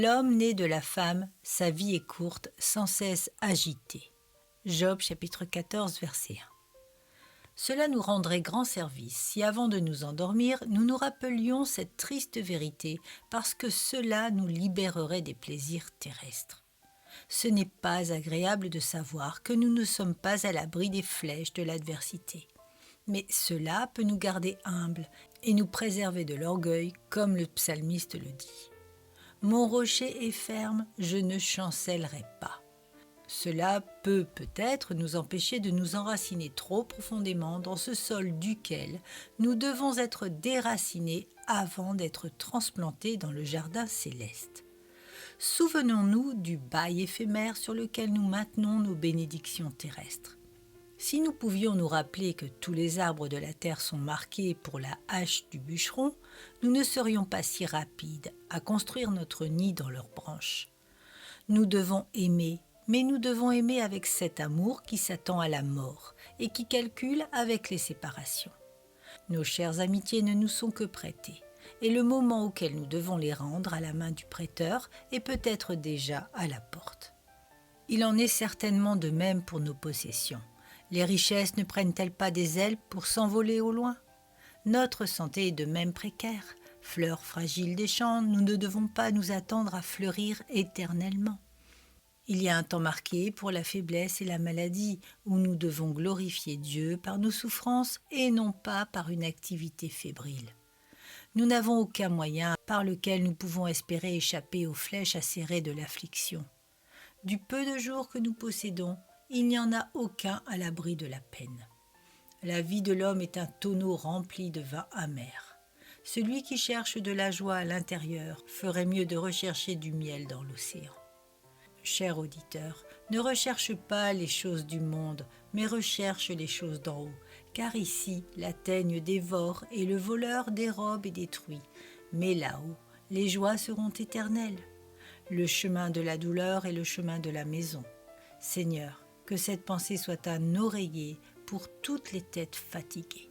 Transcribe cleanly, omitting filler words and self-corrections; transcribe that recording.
L'homme né de la femme, sa vie est courte, sans cesse agitée. Job chapitre 14, verset 1. Cela nous rendrait grand service si avant de nous endormir, nous nous rappelions cette triste vérité parce que cela nous libérerait des plaisirs terrestres. Ce n'est pas agréable de savoir que nous ne sommes pas à l'abri des flèches de l'adversité. Mais cela peut nous garder humbles et nous préserver de l'orgueil, comme le psalmiste le dit. « Mon rocher est ferme, je ne chancellerai pas. » Cela peut peut-être nous empêcher de nous enraciner trop profondément dans ce sol duquel nous devons être déracinés avant d'être transplantés dans le jardin céleste. Souvenons-nous du bail éphémère sur lequel nous maintenons nos bénédictions terrestres. Si nous pouvions nous rappeler que tous les arbres de la terre sont marqués pour la hache du bûcheron, nous ne serions pas si rapides à construire notre nid dans leurs branches. Nous devons aimer, mais nous devons aimer avec cet amour qui s'attend à la mort et qui calcule avec les séparations. Nos chères amitiés ne nous sont que prêtées, et le moment auquel nous devons les rendre à la main du prêteur est peut-être déjà à la porte. Il en est certainement de même pour nos possessions. Les richesses ne prennent-elles pas des ailes pour s'envoler au loin ? Notre santé est de même précaire. Fleurs fragiles des champs, nous ne devons pas nous attendre à fleurir éternellement. Il y a un temps marqué pour la faiblesse et la maladie, où nous devons glorifier Dieu par nos souffrances et non pas par une activité fébrile. Nous n'avons aucun moyen par lequel nous pouvons espérer échapper aux flèches acérées de l'affliction. Du peu de jours que nous possédons, il n'y en a aucun à l'abri de la peine. La vie de l'homme est un tonneau rempli de vin amer. Celui qui cherche de la joie à l'intérieur ferait mieux de rechercher du miel dans l'océan. Cher auditeur, ne recherche pas les choses du monde, mais recherche les choses d'en haut, car ici la teigne dévore et le voleur dérobe et détruit. Mais là-haut, les joies seront éternelles. Le chemin de la douleur est le chemin de la maison. Seigneur, que cette pensée soit un oreiller pour toutes les têtes fatiguées.